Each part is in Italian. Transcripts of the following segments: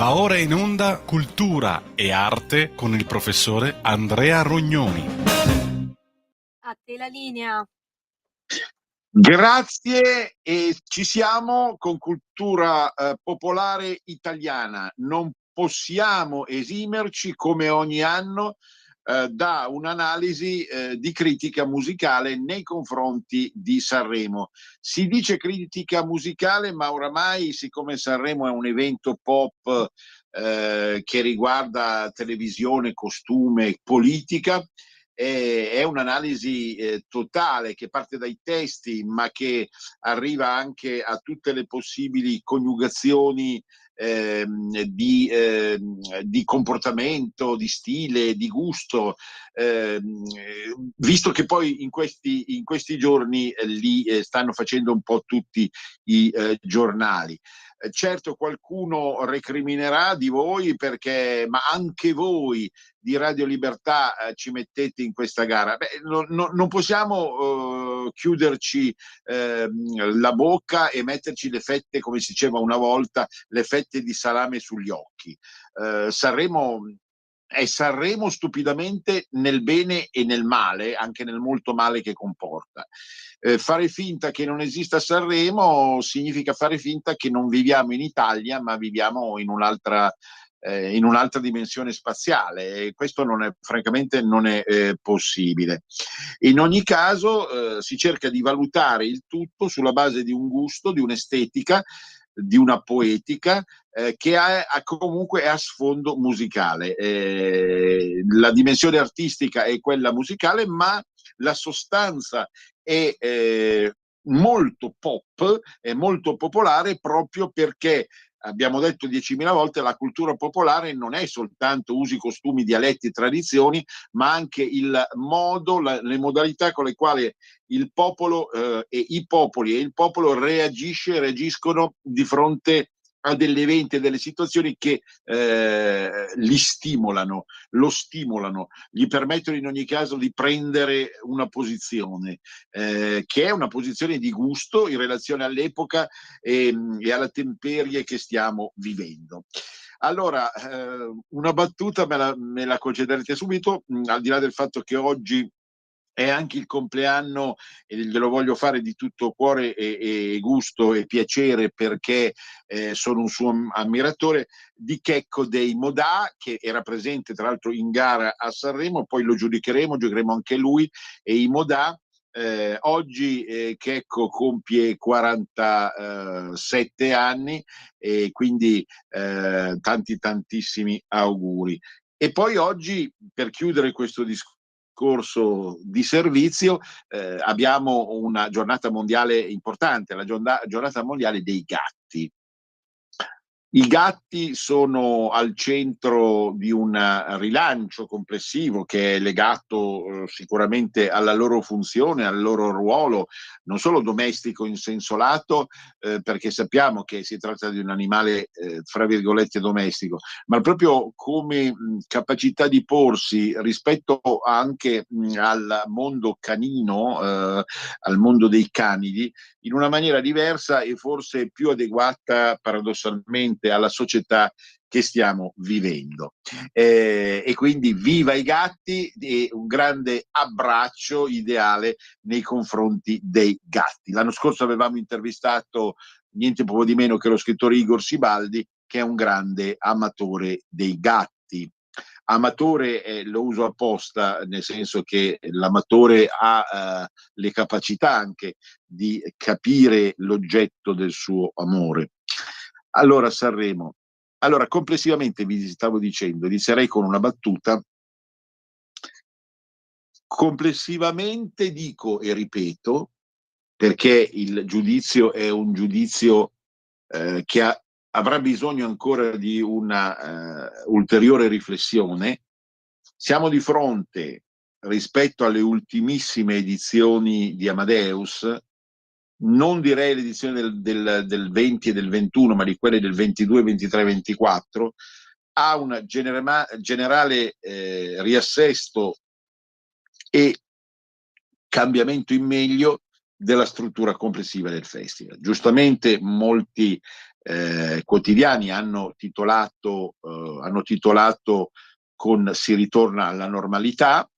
Va ora in onda Cultura e Arte con il professore Andrea Rognoni. A te la linea. Grazie, e ci siamo con Cultura Popolare Italiana. Non possiamo esimerci, come ogni anno, da un'analisi di critica musicale nei confronti di Sanremo. Si dice critica musicale, ma oramai, siccome Sanremo è un evento pop che riguarda televisione, costume, politica, è un'analisi totale che parte dai testi, ma che arriva anche a tutte le possibili coniugazioni di comportamento, di stile, di gusto, visto che poi in questi giorni li stanno facendo un po' tutti i giornali. Certo, qualcuno recriminerà di voi perché, ma anche voi di Radio Libertà ci mettete in questa gara. Non possiamo chiuderci la bocca e metterci le fette, come si diceva una volta, le fette di salame sugli occhi. Sanremo è Sanremo stupidamente nel bene e nel male, anche nel molto male che comporta. Fare finta che non esista Sanremo significa fare finta che non viviamo in Italia, ma viviamo in un'altra dimensione spaziale, e questo francamente non è possibile. In ogni caso si cerca di valutare il tutto sulla base di un gusto, di un'estetica, di una poetica che comunque è a sfondo musicale. La dimensione artistica è quella musicale, ma la sostanza è molto pop, è molto popolare, proprio perché abbiamo detto 10.000 volte, la cultura popolare non è soltanto usi, costumi, dialetti, tradizioni, ma anche il modo, le modalità con le quali il popolo e i popoli e il popolo reagiscono di fronte a degli eventi e delle situazioni che li stimolano, lo stimolano, gli permettono in ogni caso di prendere una posizione, che è una posizione di gusto in relazione all'epoca e alla temperie che stiamo vivendo. Allora, una battuta me la concederete subito, al di là del fatto che oggi è anche il compleanno, e glielo voglio fare di tutto cuore e gusto e piacere, perché sono un suo ammiratore, di Checco dei Modà, che era presente tra l'altro in gara a Sanremo. Poi lo giocheremo anche lui e i Modà. Oggi Checco compie 47 anni, e quindi tantissimi auguri. E poi oggi, per chiudere questo discorso di servizio, abbiamo una giornata mondiale importante, la giornata mondiale dei gatti. I gatti sono al centro di un rilancio complessivo che è legato sicuramente alla loro funzione, al loro ruolo, non solo domestico in senso lato, perché sappiamo che si tratta di un animale fra virgolette domestico, ma proprio come capacità di porsi rispetto anche al mondo canino, al mondo dei canidi, in una maniera diversa e forse più adeguata paradossalmente alla società che stiamo vivendo. E quindi viva i gatti e un grande abbraccio ideale nei confronti dei gatti. L'anno scorso avevamo intervistato niente poco di meno che lo scrittore Igor Sibaldi, che è un grande amatore dei gatti. Amatore lo uso apposta, nel senso che l'amatore ha le capacità anche di capire l'oggetto del suo amore. Allora, Sanremo. Allora, complessivamente vi stavo dicendo, inizierei con una battuta. Complessivamente dico e ripeto, perché il giudizio è un giudizio che avrà bisogno ancora di una ulteriore riflessione. Siamo di fronte, rispetto alle ultimissime edizioni di Amadeus, non direi l'edizione del 20 e del 21, ma di quelle del 22, 23, 24, a un generale riassesto e cambiamento in meglio della struttura complessiva del festival. Giustamente molti quotidiani hanno titolato con Si ritorna alla normalità.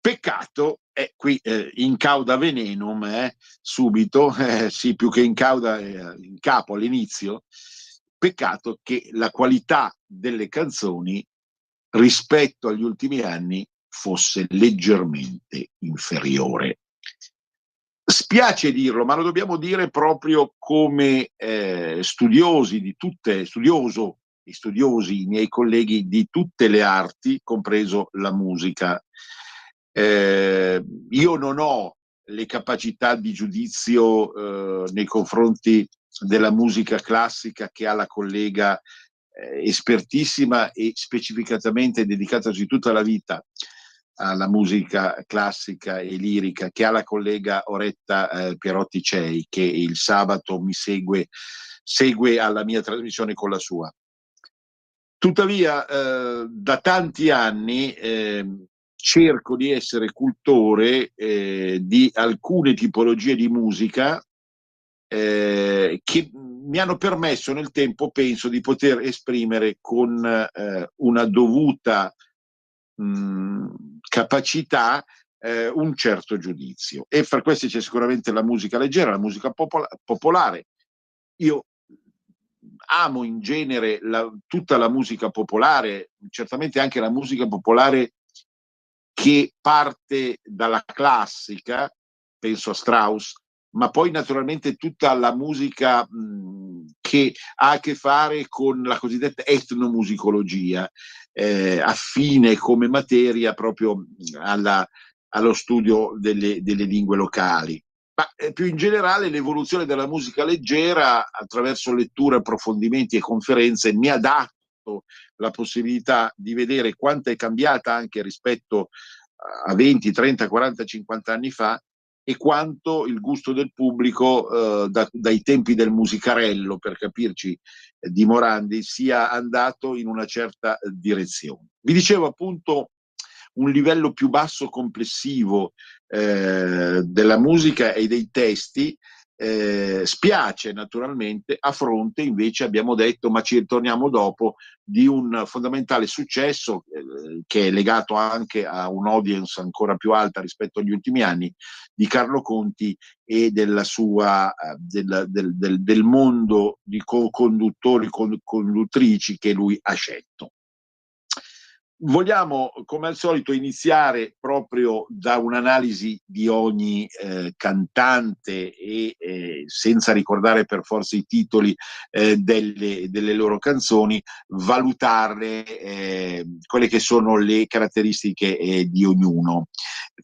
Peccato, qui in cauda venenum, subito, sì, più che in cauda, in capo all'inizio, peccato che la qualità delle canzoni rispetto agli ultimi anni fosse leggermente inferiore. Spiace dirlo, ma lo dobbiamo dire proprio come studiosi, i miei colleghi di tutte le arti, compreso la musica. Io non ho le capacità di giudizio nei confronti della musica classica che ha la collega espertissima e specificatamente dedicatasi tutta la vita alla musica classica e lirica, che ha la collega Oretta Pierotti Cei, che il sabato mi segue alla mia trasmissione con la sua. Tuttavia, da tanti anni cerco di essere cultore di alcune tipologie di musica che mi hanno permesso nel tempo, penso, di poter esprimere con una dovuta capacità un certo giudizio. E fra queste c'è sicuramente la musica leggera, la musica popolare. Io amo in genere tutta la musica popolare, certamente anche la musica popolare che parte dalla classica, penso a Strauss, ma poi naturalmente tutta la musica che ha a che fare con la cosiddetta etnomusicologia, affine come materia proprio allo studio delle lingue locali. Ma più in generale l'evoluzione della musica leggera attraverso letture, approfondimenti e conferenze mi ha dato la possibilità di vedere quanto è cambiata anche rispetto a 20, 30, 40, 50 anni fa, e quanto il gusto del pubblico dai tempi del musicarello, per capirci, di Morandi, sia andato in una certa direzione. Vi dicevo appunto un livello più basso complessivo della musica e dei testi. Spiace naturalmente, a fronte invece, abbiamo detto, ma ci ritorniamo dopo, di un fondamentale successo che è legato anche a un'audience ancora più alta rispetto agli ultimi anni, di Carlo Conti e della sua, del mondo di co-conduttori, conduttrici che lui ha scelto. Vogliamo, come al solito, iniziare proprio da un'analisi di ogni cantante e senza ricordare per forza i titoli delle loro canzoni, valutarle quelle che sono le caratteristiche di ognuno,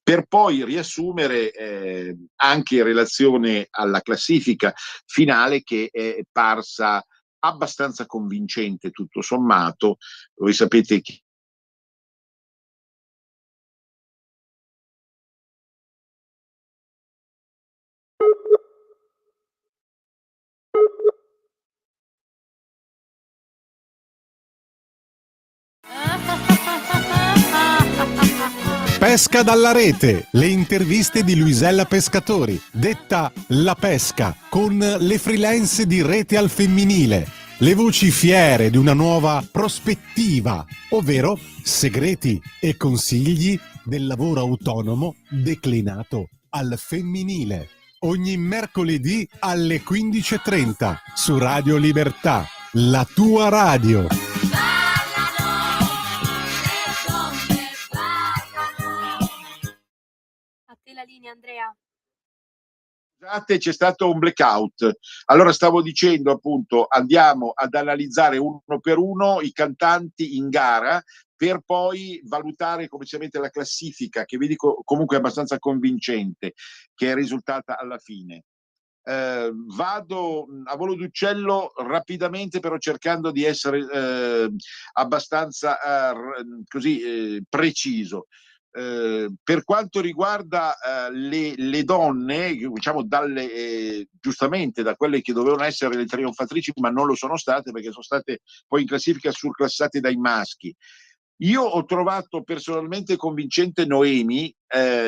per poi riassumere anche in relazione alla classifica finale, che è parsa abbastanza convincente tutto sommato. Voi sapete che Pesca dalla rete, le interviste di Luisella Pescatori, detta La Pesca, con le freelance di Rete al Femminile, le voci fiere di una nuova prospettiva, ovvero segreti e consigli del lavoro autonomo declinato al femminile. Ogni mercoledì alle 15:30 su Radio Libertà, la tua radio. A te la linea, Andrea. C'è stato un blackout. Allora stavo dicendo appunto, andiamo ad analizzare uno per uno i cantanti in gara, per poi valutare complessivamente la classifica, che vi dico comunque abbastanza convincente, che è risultata alla fine. Vado a volo d'uccello rapidamente, però cercando di essere abbastanza così preciso. Per quanto riguarda le donne, diciamo giustamente da quelle che dovevano essere le trionfatrici, ma non lo sono state perché sono state poi in classifica surclassate dai maschi. Io ho trovato personalmente convincente Noemi.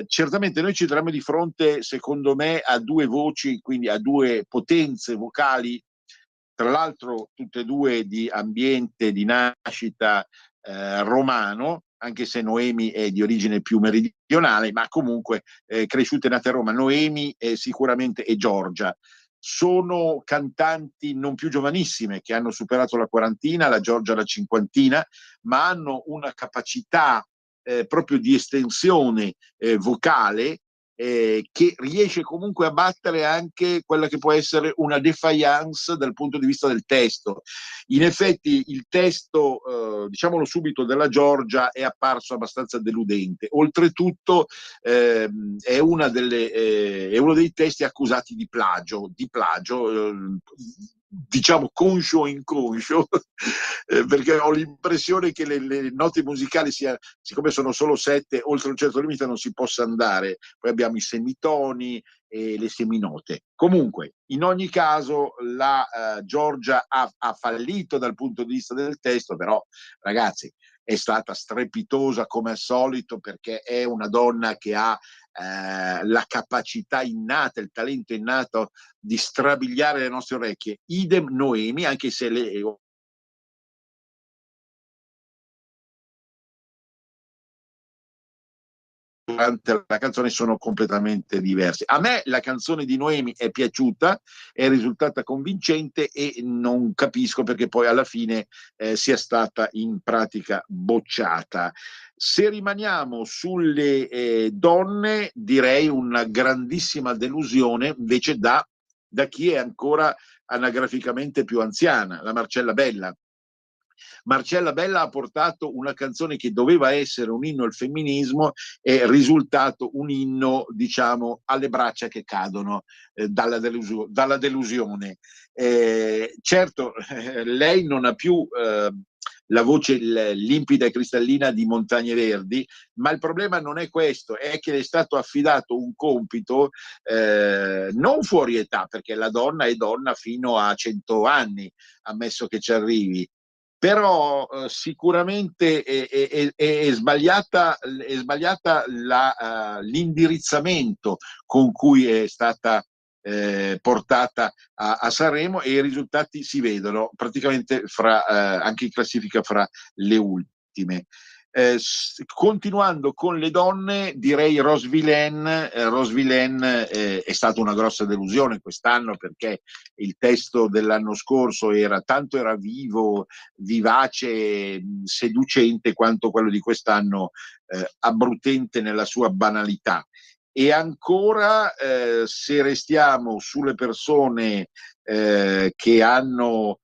Certamente noi ci troviamo di fronte, secondo me, a due voci, quindi a due potenze vocali tra l'altro tutte e due di ambiente di nascita romano, anche se Noemi è di origine più meridionale, ma comunque cresciute e nate a Roma. Noemi sicuramente e Giorgia. Sono cantanti non più giovanissime, che hanno superato la quarantina, la Giorgia la cinquantina, ma hanno una capacità proprio di estensione vocale che riesce comunque a battere anche quella che può essere una defiance dal punto di vista del testo. In effetti il testo, diciamolo subito, della Giorgia è apparso abbastanza deludente. Oltretutto è uno dei testi accusati di plagio, diciamo conscio o inconscio, perché ho l'impressione che le note musicali, siccome sono solo 7, oltre un certo limite non si possa andare. Poi abbiamo i semitoni e le seminote. Comunque, in ogni caso, la Giorgia ha fallito dal punto di vista del testo, però ragazzi, è stata strepitosa come al solito, perché è una donna che ha la capacità innata, il talento innato di strabiliare le nostre orecchie. Idem Noemi, anche se durante la canzone sono completamente diverse. A me la canzone di Noemi è piaciuta, è risultata convincente e non capisco perché poi alla fine sia stata in pratica bocciata. Se rimaniamo sulle donne, direi una grandissima delusione invece da chi è ancora anagraficamente più anziana, la Marcella Bella. Marcella Bella ha portato una canzone che doveva essere un inno al femminismo, è risultato un inno, diciamo, alle braccia che cadono dalla delusione. Certo, lei non ha più la voce limpida e cristallina di Montagne Verdi, ma il problema non è questo, è che le è stato affidato un compito non fuori età, perché la donna è donna fino a 100 anni, ammesso che ci arrivi. Però sicuramente è sbagliata l'indirizzamento con cui è stata portata a Sanremo, e i risultati si vedono praticamente anche in classifica fra le ultime. Continuando con le donne, direi Rose Villaine. Rose Villaine è stata una grossa delusione quest'anno, perché il testo dell'anno scorso era vivo, vivace, seducente, quanto quello di quest'anno abbrutente nella sua banalità. E ancora, se restiamo sulle persone che hanno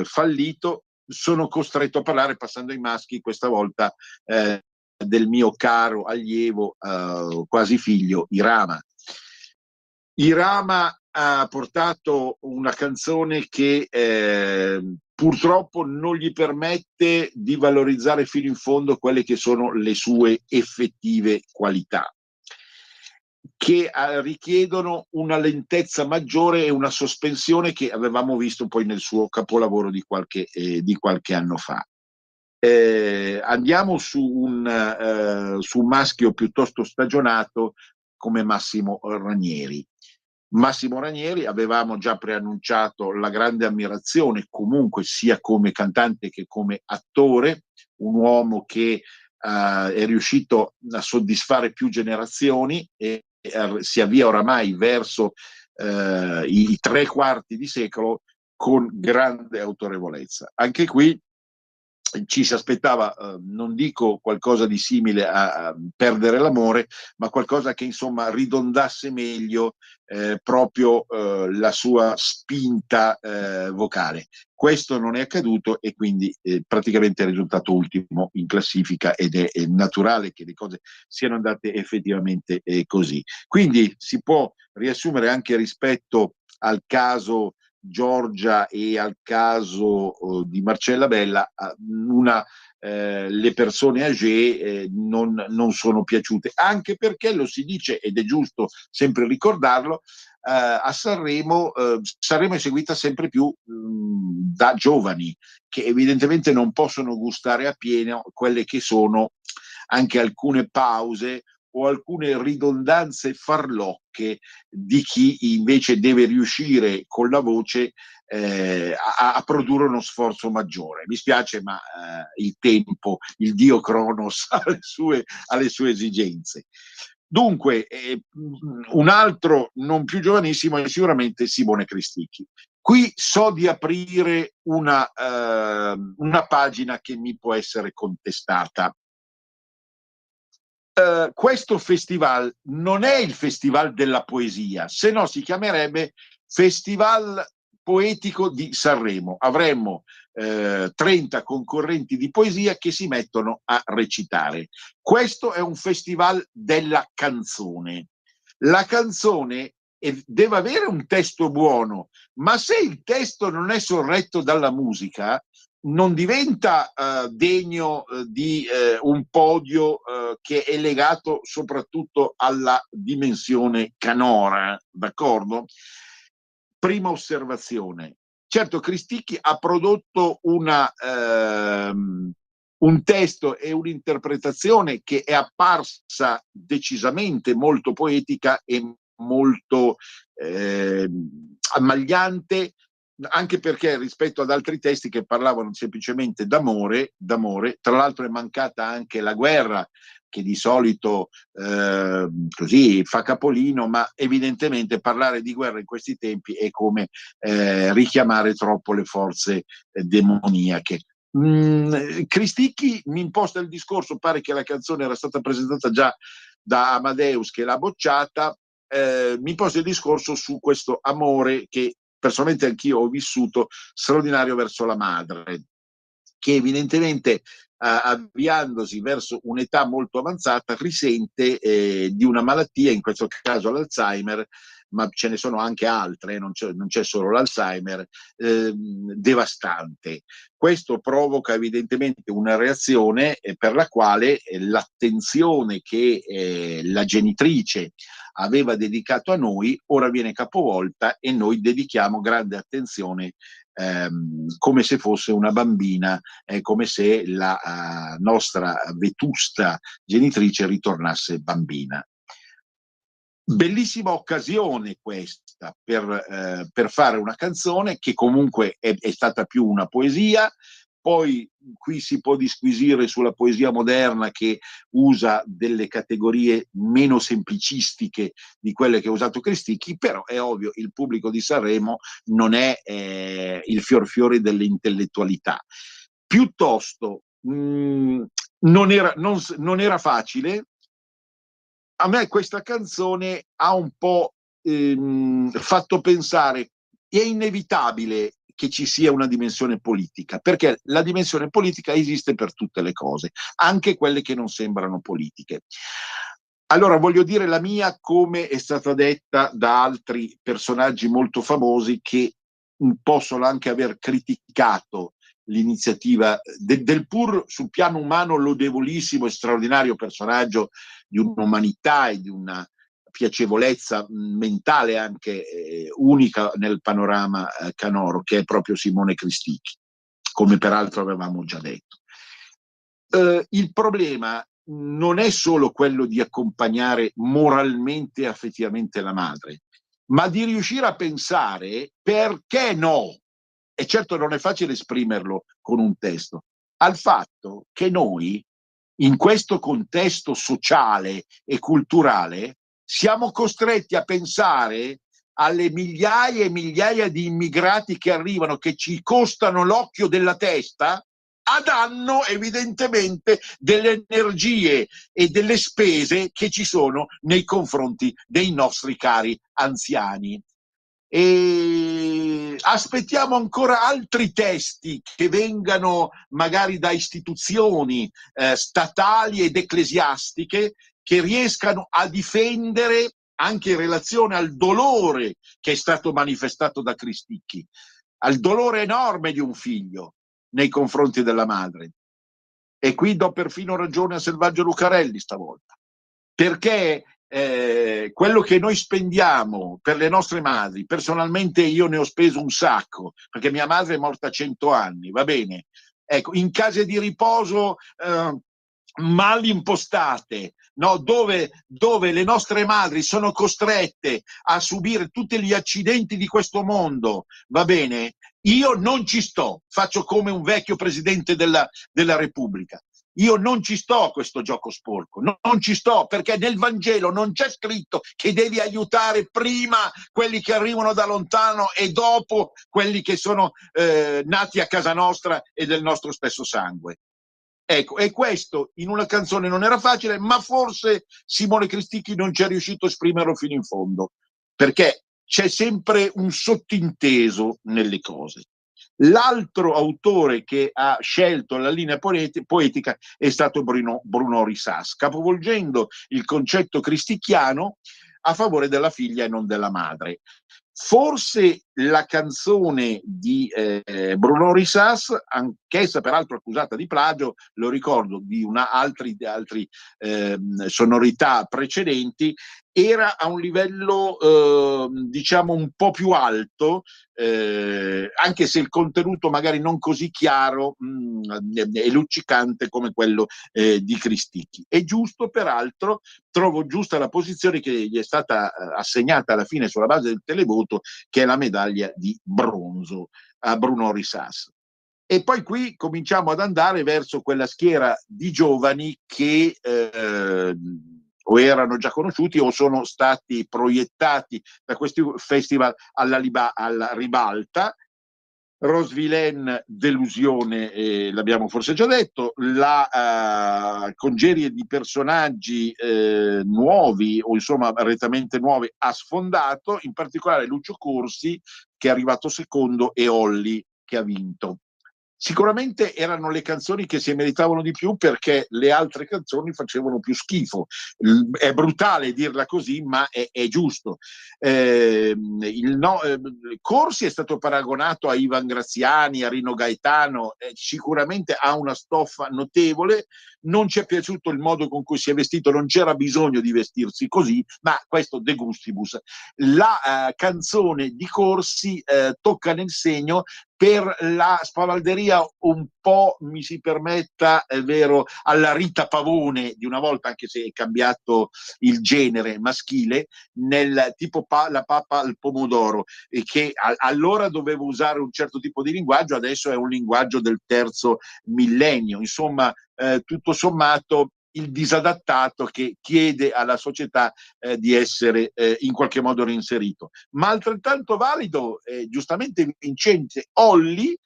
fallito, sono costretto a parlare, passando ai maschi questa volta, del mio caro allievo, quasi figlio, Irama. Irama ha portato una canzone che purtroppo non gli permette di valorizzare fino in fondo quelle che sono le sue effettive qualità, che richiedono una lentezza maggiore e una sospensione che avevamo visto poi nel suo capolavoro di qualche anno fa. Andiamo su un maschio piuttosto stagionato come Massimo Ranieri. Massimo Ranieri, avevamo già preannunciato la grande ammirazione, comunque sia come cantante che come attore, un uomo che è riuscito a soddisfare più generazioni e si avvia oramai verso i 3/4 di secolo con grande autorevolezza. Anche qui ci si aspettava, non dico qualcosa di simile a Perdere l'amore, ma qualcosa che insomma ridondasse meglio proprio la sua spinta vocale. Questo non è accaduto e quindi praticamente è risultato ultimo in classifica, ed è naturale che le cose siano andate effettivamente così. Quindi si può riassumere anche rispetto al caso Giorgia e al caso di Marcella Bella, le persone âgée non sono piaciute, anche perché, lo si dice ed è giusto sempre ricordarlo, a Sanremo è seguita sempre più da giovani, che evidentemente non possono gustare appieno quelle che sono anche alcune pause o alcune ridondanze farlocche di chi invece deve riuscire con la voce a produrre uno sforzo maggiore. Mi spiace, ma il tempo, il dio Cronos ha le sue esigenze. Dunque, un altro non più giovanissimo è sicuramente Simone Cristicchi. Qui so di aprire una pagina che mi può essere contestata. Questo festival non è il Festival della Poesia, se no si chiamerebbe Festival Poetico di Sanremo. Avremmo 30 concorrenti di poesia che si mettono a recitare. Questo è un festival della canzone. La canzone deve avere un testo buono, ma se il testo non è sorretto dalla musica, non diventa degno di un podio che è legato soprattutto alla dimensione canora, d'accordo? Prima osservazione. Certo, Cristicchi ha prodotto un testo e un'interpretazione che è apparsa decisamente molto poetica e molto ammagliante, anche perché rispetto ad altri testi che parlavano semplicemente d'amore, tra l'altro è mancata anche la guerra, che di solito così fa capolino, ma evidentemente parlare di guerra in questi tempi è come richiamare troppo le forze demoniache. Cristicchi mi imposta il discorso, pare che la canzone era stata presentata già da Amadeus che l'ha bocciata, mi imposta il discorso su questo amore che personalmente anch'io ho vissuto, straordinario verso la madre, che evidentemente avviandosi verso un'età molto avanzata risente di una malattia, in questo caso l'Alzheimer, ma ce ne sono anche altre, non c'è solo l'Alzheimer, devastante. Questo provoca evidentemente una reazione per la quale l'attenzione che la genitrice aveva dedicato a noi ora viene capovolta e noi dedichiamo grande attenzione come se fosse una bambina, come se la nostra vetusta genitrice ritornasse bambina. Bellissima occasione questa per fare una canzone che comunque è stata più una poesia. Poi qui si può disquisire sulla poesia moderna che usa delle categorie meno semplicistiche di quelle che ha usato Cristicchi, però è ovvio, il pubblico di Sanremo non è il fior fiore dell'intellettualità. Piuttosto non era facile. A me questa canzone ha un po' fatto pensare, è inevitabile che ci sia una dimensione politica, perché la dimensione politica esiste per tutte le cose, anche quelle che non sembrano politiche. Allora voglio dire la mia, come è stata detta da altri personaggi molto famosi che possono anche aver criticato l'iniziativa del pur sul piano umano lodevolissimo e straordinario personaggio di un'umanità e di una piacevolezza mentale anche unica nel panorama canoro, che è proprio Simone Cristicchi, come peraltro avevamo già detto. Il problema non è solo quello di accompagnare moralmente e affettivamente la madre, ma di riuscire a pensare perché no, e certo non è facile esprimerlo con un testo, al fatto che noi in questo contesto sociale e culturale siamo costretti a pensare alle migliaia e migliaia di immigrati che arrivano, che ci costano l'occhio della testa, a danno evidentemente delle energie e delle spese che ci sono nei confronti dei nostri cari anziani. E aspettiamo ancora altri testi che vengano magari da istituzioni statali ed ecclesiastiche che riescano a difendere anche in relazione al dolore che è stato manifestato da Cristicchi, al dolore enorme di un figlio nei confronti della madre. E qui do perfino ragione a Selvaggio Lucarelli stavolta, perché quello che noi spendiamo per le nostre madri, personalmente io ne ho speso un sacco, perché mia madre è morta a 100 anni, va bene, ecco, in case di riposo mal impostate, no? Dove le nostre madri sono costrette a subire tutti gli accidenti di questo mondo, va bene? Io non ci sto, faccio come un vecchio presidente della Repubblica. Io non ci sto a questo gioco sporco, non ci sto, perché nel Vangelo non c'è scritto che devi aiutare prima quelli che arrivano da lontano e dopo quelli che sono nati a casa nostra e del nostro stesso sangue. Ecco, e questo in una canzone non era facile, ma forse Simone Cristicchi non ci è riuscito a esprimerlo fino in fondo, perché c'è sempre un sottinteso nelle cose. L'altro autore che ha scelto la linea poetica è stato Bruno Risas, capovolgendo il concetto cristicchiano a favore della figlia e non della madre. Forse la canzone di Bruno Risas, anch'essa peraltro accusata di plagio, lo ricordo, di altri sonorità precedenti, era a un livello diciamo un po' più alto, anche se il contenuto magari non così chiaro e luccicante come quello di Cristicchi. È giusto, peraltro, trovo giusta la posizione che gli è stata assegnata alla fine sulla base del televoto, che è la medaglia di bronzo a Bruno Risas. E poi qui cominciamo ad andare verso quella schiera di giovani che o erano già conosciuti o sono stati proiettati da questi festival alla ribalta. Rose Villaine, Delusione, l'abbiamo forse già detto, la congerie di personaggi nuovi o insomma rettamente nuovi ha sfondato, in particolare Lucio Corsi che è arrivato secondo e Olli che ha vinto. Sicuramente erano le canzoni che si meritavano di più perché le altre canzoni facevano più schifo. È brutale dirla così, ma è giusto. Corsi è stato paragonato a Ivan Graziani, a Rino Gaetano, sicuramente ha una stoffa notevole. Non ci è piaciuto il modo con cui si è vestito, non c'era bisogno di vestirsi così, ma questo de gustibus. La canzone di Corsi tocca nel segno per la spavalderia un po', mi si permetta, è vero, alla Rita Pavone di una volta, anche se è cambiato il genere maschile, nel tipo la pappa al pomodoro, e che allora dovevo usare un certo tipo di linguaggio, adesso è un linguaggio del terzo millennio. Insomma, tutto sommato il disadattato che chiede alla società di essere in qualche modo reinserito. Ma altrettanto valido, giustamente vincente, Olli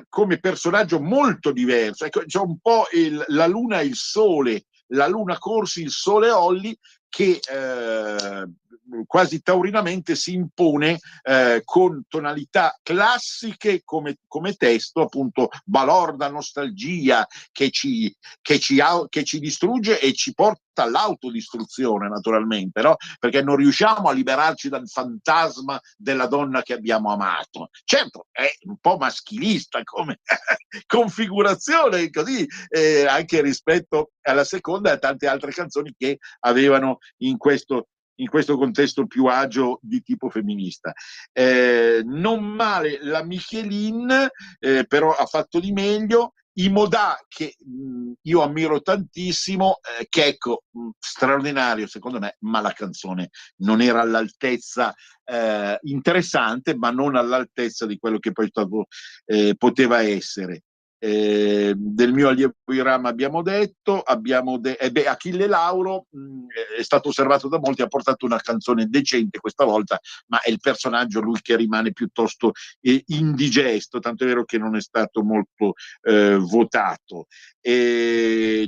come personaggio molto diverso. Ecco, c'è un po' la luna e il sole, la luna Corsi, il sole Olli, che quasi taurinamente si impone con tonalità classiche come testo, appunto balorda nostalgia che ci distrugge e ci porta all'autodistruzione, naturalmente, no? Perché non riusciamo a liberarci dal fantasma della donna che abbiamo amato. Certo, è un po' maschilista come configurazione, così anche rispetto alla seconda e a tante altre canzoni che avevano in questo contesto più agio di tipo femminista. Non male la Michelin, però ha fatto di meglio. I Modà, che io ammiro tantissimo, che ecco, straordinario secondo me, ma la canzone non era all'altezza, interessante, ma non all'altezza di quello che poi poteva essere. Del mio allievo Iram abbiamo detto, Achille Lauro è stato osservato da molti, ha portato una canzone decente questa volta, ma è il personaggio lui che rimane piuttosto indigesto, tanto è vero che non è stato molto votato. Io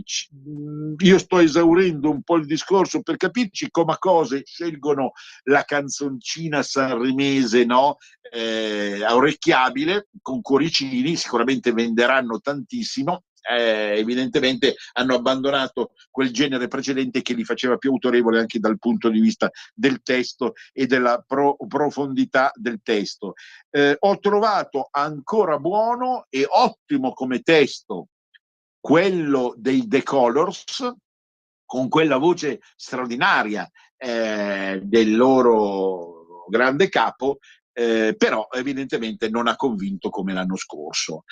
sto esaurendo un po' il discorso, per capirci, come cose scelgono la canzoncina sanremese, no? Orecchiabile, con cuoricini, sicuramente venderanno tantissimo. Evidentemente hanno abbandonato quel genere precedente che li faceva più autorevoli anche dal punto di vista del testo e della profondità del testo. Ho trovato ancora buono e ottimo come testo quello dei The Colors, con quella voce straordinaria del loro grande capo, però evidentemente non ha convinto come l'anno scorso.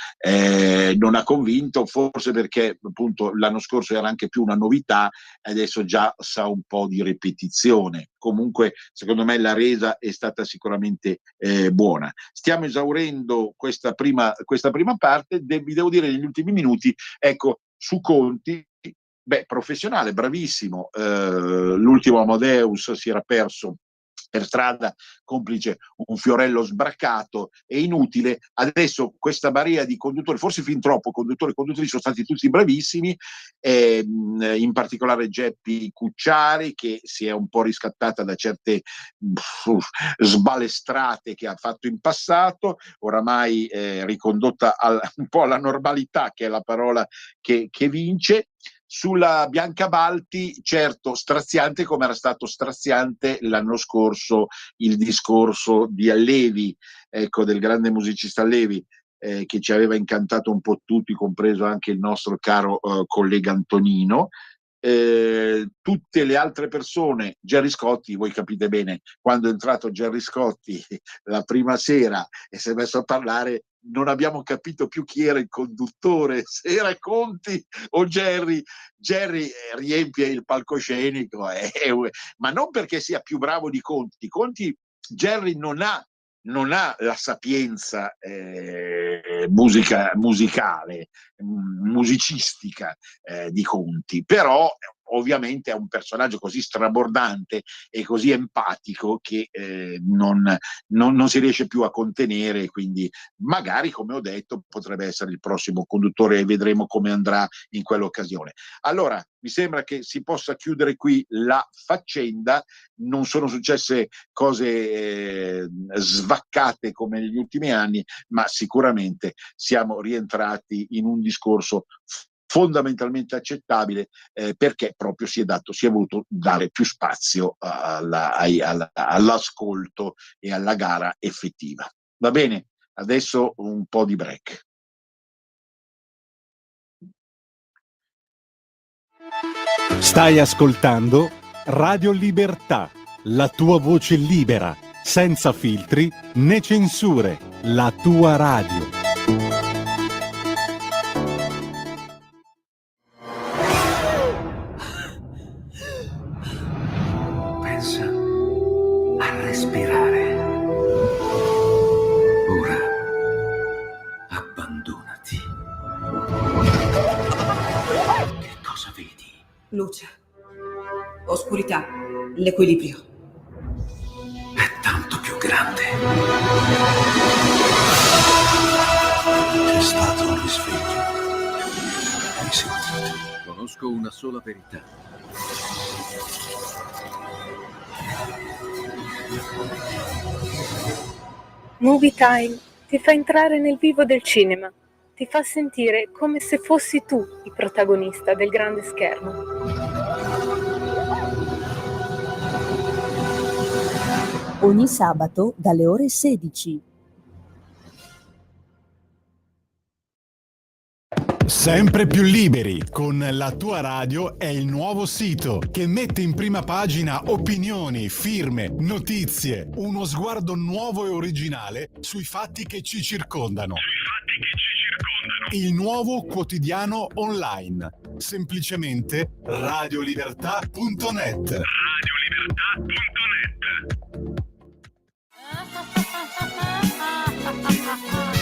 Non ha convinto forse perché appunto l'anno scorso era anche più una novità, adesso già sa un po' di ripetizione. Comunque secondo me la resa è stata sicuramente buona. Stiamo esaurendo questa prima parte, vi devo dire negli ultimi minuti, ecco, su Conti, professionale, bravissimo, l'ultimo Amadeus si era perso per strada, complice un fiorello sbraccato e inutile. Adesso questa marea di conduttori, forse fin troppo conduttori e conduttrici, sono stati tutti bravissimi, in particolare Geppi Cucciari, che si è un po' riscattata da certe sbalestrate che ha fatto in passato, oramai ricondotta un po' alla normalità, che è la parola che vince. Sulla Biancabalti, certo, straziante come era stato straziante l'anno scorso il discorso di Allevi, ecco, del grande musicista Allevi, che ci aveva incantato un po' tutti, compreso anche il nostro caro collega Antonino. Tutte le altre persone, Gerry Scotti, voi capite bene, quando è entrato Gerry Scotti la prima sera e si è messo a parlare, non abbiamo capito più chi era il conduttore, se era Conti o Gerry. Gerry riempie il palcoscenico, ma non perché sia più bravo di Conti. Gerry non ha la sapienza musicale, musicistica di Conti, però ovviamente è un personaggio così strabordante e così empatico che non si riesce più a contenere, quindi magari, come ho detto, potrebbe essere il prossimo conduttore e vedremo come andrà in quell'occasione. Allora, mi sembra che si possa chiudere qui la faccenda, non sono successe cose svaccate come negli ultimi anni, ma sicuramente siamo rientrati in un discorso fondamentalmente accettabile, perché proprio si è voluto dare più spazio all'ascolto e alla gara effettiva. Va bene, adesso un po' di break. Stai ascoltando Radio Libertà, la tua voce libera, senza filtri né censure, la tua radio. Pensa a respirare. Ora abbandonati. Che cosa vedi? Luce, oscurità, l'equilibrio. È tanto più grande. C'è stato un risveglio. Hai sentito? Conosco una sola verità. Movie Time ti fa entrare nel vivo del cinema, ti fa sentire come se fossi tu il protagonista del grande schermo. Ogni sabato dalle ore 16. Sempre più liberi, con La Tua Radio è il nuovo sito che mette in prima pagina opinioni, firme, notizie, uno sguardo nuovo e originale sui fatti che ci circondano. Il nuovo quotidiano online, semplicemente radiolibertà.net.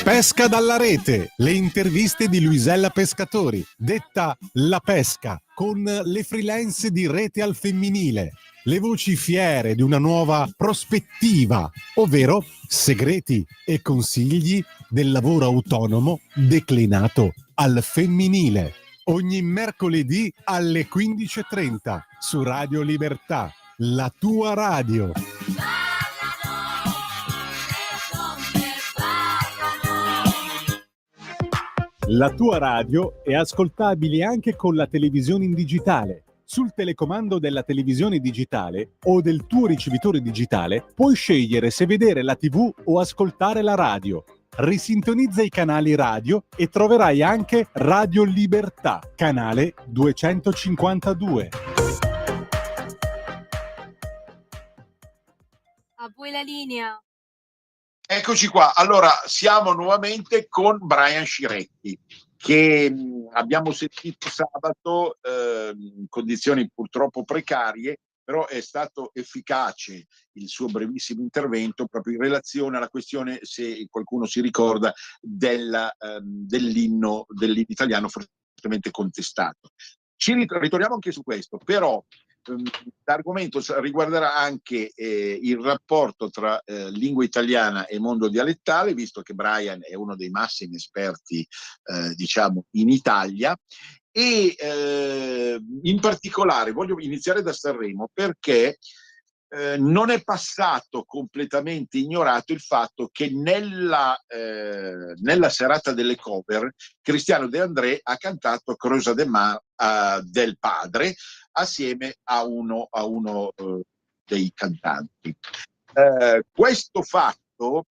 Pesca dalla rete, le interviste di Luisella Pescatori, detta La Pesca, con le freelance di Rete al Femminile, le voci fiere di una nuova prospettiva, ovvero segreti e consigli del lavoro autonomo declinato al femminile. Ogni mercoledì alle 15:30 su Radio Libertà, la tua radio. La tua radio è ascoltabile anche con la televisione in digitale. Sul telecomando della televisione digitale o del tuo ricevitore digitale puoi scegliere se vedere la TV o ascoltare la radio. Risintonizza i canali radio e troverai anche Radio Libertà, canale 252. A voi la linea. Eccoci qua, allora siamo nuovamente con Brian Sciretti, che abbiamo sentito sabato in condizioni purtroppo precarie, però è stato efficace il suo brevissimo intervento proprio in relazione alla questione, se qualcuno si ricorda, dell'inno italiano fortemente contestato. Ritorniamo anche su questo, però l'argomento riguarderà anche il rapporto tra lingua italiana e mondo dialettale, visto che Brian è uno dei massimi esperti, diciamo, in Italia. E in particolare voglio iniziare da Sanremo perché non è passato completamente ignorato il fatto che nella serata delle cover Cristiano De André ha cantato Crosa de Mar del padre assieme a uno dei cantanti. Questo fatto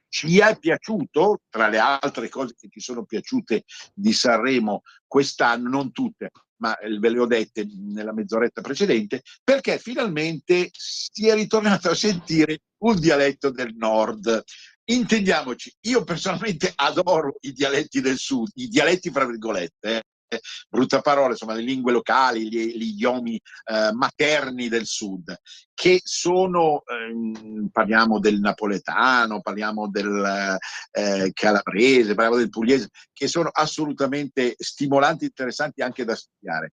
ci è piaciuto, tra le altre cose che ci sono piaciute di Sanremo quest'anno, non tutte, ma ve le ho dette nella mezz'oretta precedente, perché finalmente si è ritornato a sentire un dialetto del nord. Intendiamoci, io personalmente adoro i dialetti del sud, i dialetti fra virgolette, brutta parola, insomma, le lingue locali, gli idiomi materni del sud, che sono, parliamo del napoletano, parliamo del calabrese, parliamo del pugliese, che sono assolutamente stimolanti, interessanti anche da studiare.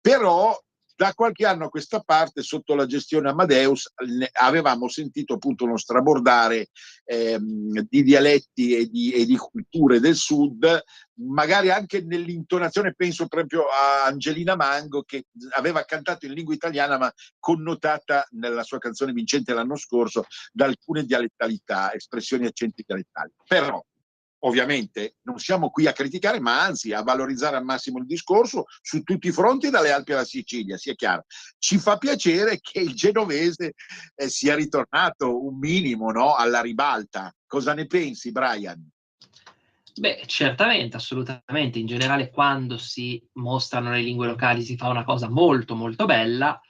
Però da qualche anno a questa parte, sotto la gestione Amadeus, avevamo sentito appunto uno strabordare di dialetti e di culture del sud, magari anche nell'intonazione. Penso proprio a Angelina Mango, che aveva cantato in lingua italiana ma connotata nella sua canzone vincente l'anno scorso da alcune dialettalità, espressioni e accenti dialettali. Però ovviamente non siamo qui a criticare, ma anzi a valorizzare al massimo il discorso su tutti i fronti, dalle Alpi alla Sicilia, sia chiaro. Ci fa piacere che il genovese sia ritornato un minimo, no, alla ribalta. Cosa ne pensi, Brian? Beh, certamente, assolutamente. In generale, quando si mostrano le lingue locali si fa una cosa molto molto bella,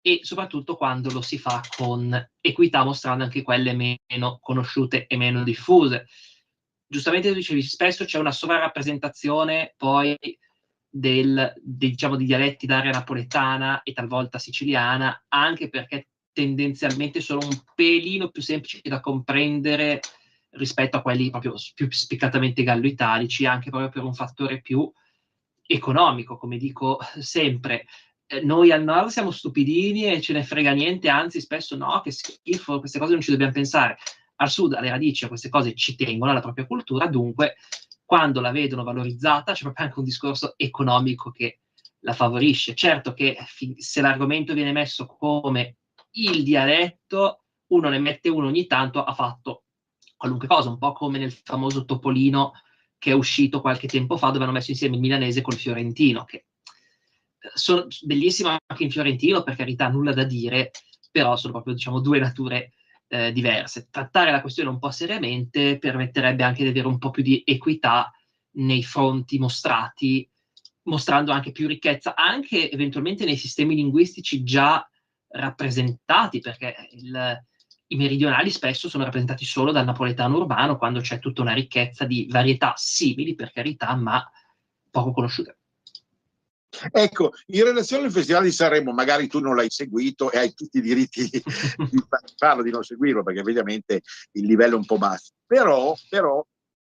e soprattutto quando lo si fa con equità, mostrando anche quelle meno conosciute e meno diffuse. Giustamente tu dicevi, spesso c'è una sovrarappresentazione poi diciamo, di dialetti d'area napoletana e talvolta siciliana, anche perché tendenzialmente sono un pelino più semplici da comprendere rispetto a quelli proprio più spiccatamente gallo-italici, anche proprio per un fattore più economico. Come dico sempre, noi al nord siamo stupidini e ce ne frega niente, anzi spesso no, che schifo, queste cose non ci dobbiamo pensare. Al sud, alle radici, a queste cose ci tengono, alla propria cultura, dunque quando la vedono valorizzata c'è proprio anche un discorso economico che la favorisce. Certo che se l'argomento viene messo come il dialetto, uno ne mette uno ogni tanto, ha fatto qualunque cosa, un po' come nel famoso Topolino che è uscito qualche tempo fa, dove hanno messo insieme il milanese col fiorentino, che sono bellissimo anche in fiorentino, per carità, nulla da dire, però sono proprio, diciamo, due nature diverse. Trattare la questione un po' seriamente permetterebbe anche di avere un po' più di equità nei fronti mostrati, mostrando anche più ricchezza, anche eventualmente nei sistemi linguistici già rappresentati, perché i meridionali spesso sono rappresentati solo dal napoletano urbano, quando c'è tutta una ricchezza di varietà simili, per carità, ma poco conosciute. Ecco, in relazione al Festival di Sanremo, magari tu non l'hai seguito e hai tutti i diritti di farlo, di non seguirlo, perché ovviamente il livello è un po' basso. Però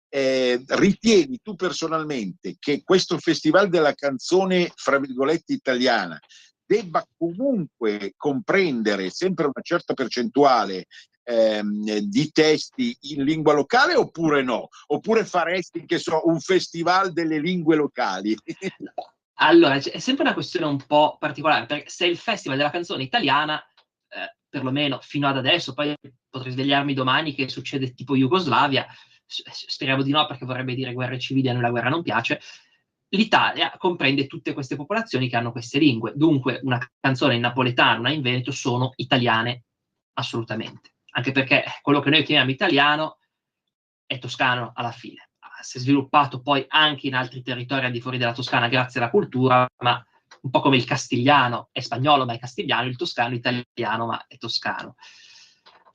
ritieni tu personalmente che questo Festival della canzone, fra virgolette, italiana, debba comunque comprendere sempre una certa percentuale di testi in lingua locale, oppure no? Oppure faresti, che so, un festival delle lingue locali? Allora, è sempre una questione un po' particolare, perché se il Festival della canzone italiana, perlomeno fino ad adesso, poi potrei svegliarmi domani che succede tipo Jugoslavia, speriamo di no, perché vorrebbe dire guerre civili, a noi la guerra non piace, l'Italia comprende tutte queste popolazioni che hanno queste lingue, dunque una canzone in napoletano, una in veneto sono italiane assolutamente, anche perché quello che noi chiamiamo italiano è toscano alla fine. Si è sviluppato poi anche in altri territori al di fuori della Toscana grazie alla cultura, ma un po' come il castigliano è spagnolo ma è castigliano, il toscano è italiano ma è toscano.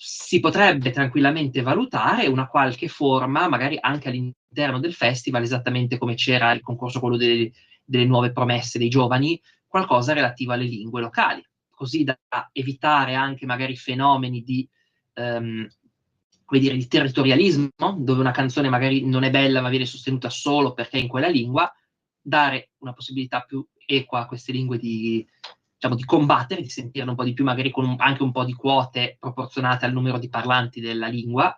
si potrebbe tranquillamente valutare una qualche forma, magari anche all'interno del festival, esattamente come c'era il concorso quello delle nuove promesse dei giovani, qualcosa relativo alle lingue locali, così da evitare anche magari fenomeni di, come dire, di territorialismo, dove una canzone magari non è bella ma viene sostenuta solo perché è in quella lingua, dare una possibilità più equa a queste lingue di combattere, di sentirne un po' di più, magari con anche un po' di quote proporzionate al numero di parlanti della lingua,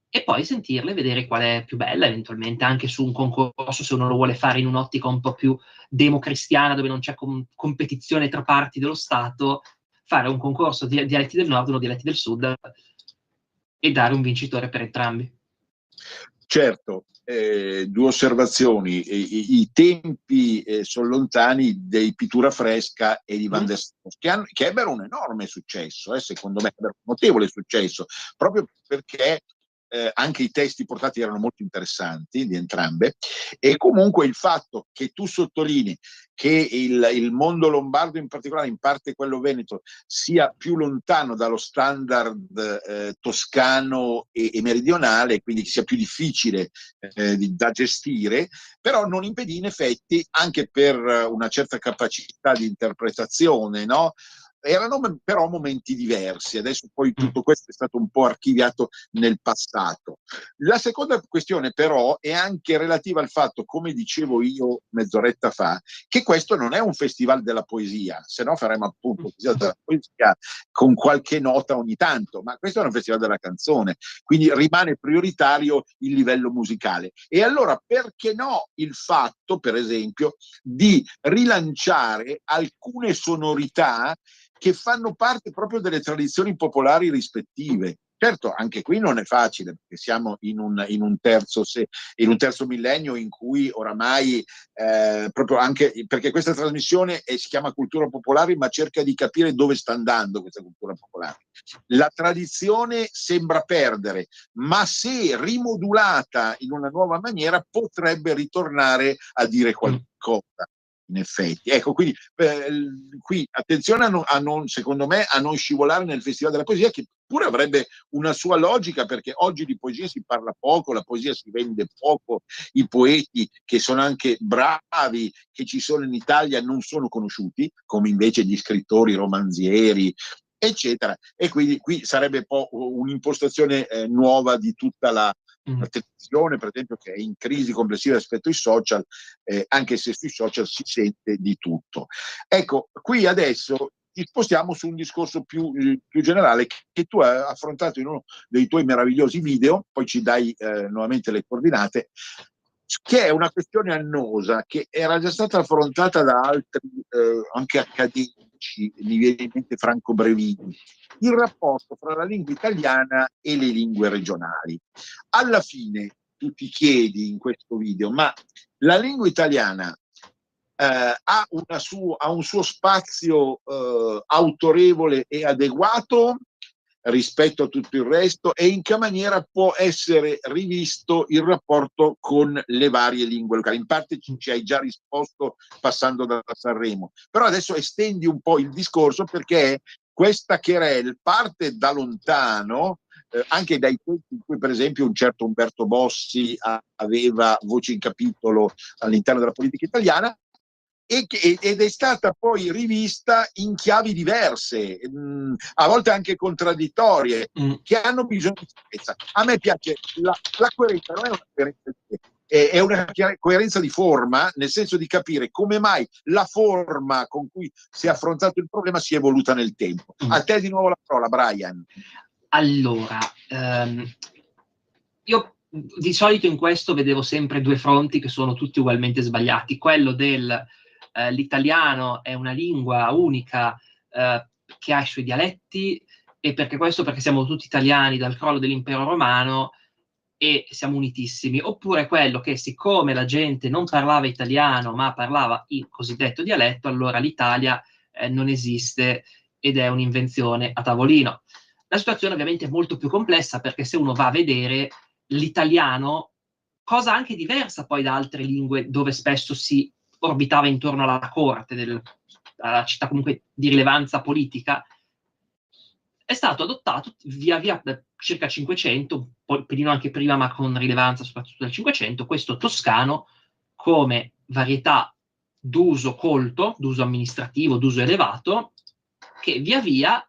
e poi sentirle, vedere qual è più bella, eventualmente anche su un concorso, se uno lo vuole fare in un'ottica un po' più democristiana, dove non c'è competizione tra parti dello Stato, fare un concorso di dialetti del nord, uno dialetti del sud, e dare un vincitore per entrambi. Certo, due osservazioni. I tempi sono lontani dei Pittura Fresca e di Van der Stos, che ebbero un enorme successo, secondo me, un notevole successo, proprio perché anche i testi portati erano molto interessanti di entrambe, e comunque il fatto che tu sottolinei che il mondo lombardo, in particolare in parte quello veneto, sia più lontano dallo standard toscano e meridionale, quindi sia più difficile da gestire, però non impedì in effetti, anche per una certa capacità di interpretazione, no? Erano però momenti diversi. Adesso poi tutto questo è stato un po' archiviato nel passato. La seconda questione però è anche relativa al fatto, come dicevo io mezz'oretta fa, che questo non è un festival della poesia, se no faremo appunto un festival della poesia con qualche nota ogni tanto, ma questo è un festival della canzone, quindi rimane prioritario il livello musicale. E allora perché no il fatto, per esempio, di rilanciare alcune sonorità che fanno parte proprio delle tradizioni popolari rispettive. Certo, anche qui non è facile, perché siamo in un terzo millennio in cui oramai, proprio anche perché questa trasmissione si chiama Cultura Popolare, ma cerca di capire dove sta andando questa cultura popolare. La tradizione sembra perdere, ma se rimodulata in una nuova maniera potrebbe ritornare a dire qualcosa. In effetti, ecco, quindi qui attenzione secondo me, a non scivolare nel Festival della Poesia, che pure avrebbe una sua logica, perché oggi di poesia si parla poco, la poesia si vende poco, i poeti che sono anche bravi, che ci sono in Italia, non sono conosciuti, come invece gli scrittori, romanzieri, eccetera. E quindi qui sarebbe un po' un'impostazione nuova di tutta la televisione, per esempio, che è in crisi complessiva rispetto ai social, anche se sui social si sente di tutto. Ecco, qui adesso ci spostiamo su un discorso più generale che tu hai affrontato in uno dei tuoi meravigliosi video, poi ci dai nuovamente le coordinate, che è una questione annosa che era già stata affrontata da altri anche accademici, mi viene in mente Franco Brevini, il rapporto fra la lingua italiana e le lingue regionali. Alla fine tu ti chiedi in questo video, ma la lingua italiana ha un suo spazio autorevole e adeguato rispetto a tutto il resto, e in che maniera può essere rivisto il rapporto con le varie lingue locali? In parte ci hai già risposto passando da Sanremo, però adesso estendi un po' il discorso, perché questa querelle parte da lontano, anche dai tempi in cui per esempio un certo Umberto Bossi aveva voce in capitolo all'interno della politica italiana, ed è stata poi rivista in chiavi diverse, a volte anche contraddittorie, che hanno bisogno di chiarezza. A me piace la coerenza, non è una coerenza, è una coerenza di forma, nel senso di capire come mai la forma con cui si è affrontato il problema si è evoluta nel tempo. A te di nuovo la parola, Brian. Allora, io di solito in questo vedevo sempre due fronti che sono tutti ugualmente sbagliati. Quello l'italiano è una lingua unica che ha i suoi dialetti, e perché siamo tutti italiani dal crollo dell'impero romano e siamo unitissimi. Oppure quello che, siccome la gente non parlava italiano ma parlava il cosiddetto dialetto, allora l'Italia non esiste ed è un'invenzione a tavolino. La situazione ovviamente è molto più complessa, perché se uno va a vedere l'italiano, cosa anche diversa poi da altre lingue dove spesso si orbitava intorno alla corte, alla città comunque di rilevanza politica, è stato adottato via via da circa 500, poi un pelino anche prima, ma con rilevanza soprattutto del 500, questo toscano come varietà d'uso colto, d'uso amministrativo, d'uso elevato, che via via,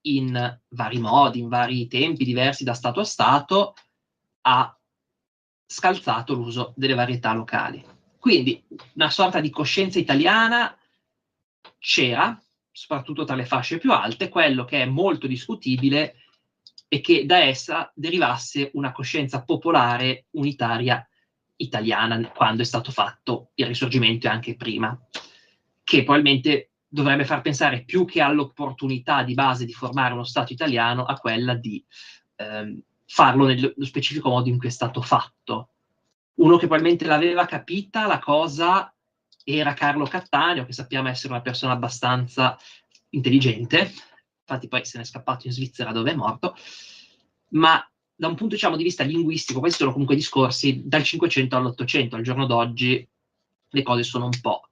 in vari modi, in vari tempi diversi da stato a stato, ha scalzato l'uso delle varietà locali. Quindi una sorta di coscienza italiana c'era, soprattutto tra le fasce più alte. Quello che è molto discutibile è che da essa derivasse una coscienza popolare unitaria italiana, quando è stato fatto il Risorgimento e anche prima, che probabilmente dovrebbe far pensare più che all'opportunità di base di formare uno Stato italiano, a quella di farlo nello specifico modo in cui è stato fatto. Uno che probabilmente l'aveva capita la cosa era Carlo Cattaneo, che sappiamo essere una persona abbastanza intelligente, infatti poi se n'è scappato in Svizzera dove è morto, ma da un punto, diciamo, di vista linguistico, questi sono comunque discorsi dal 500 all'800, al giorno d'oggi le cose sono un po'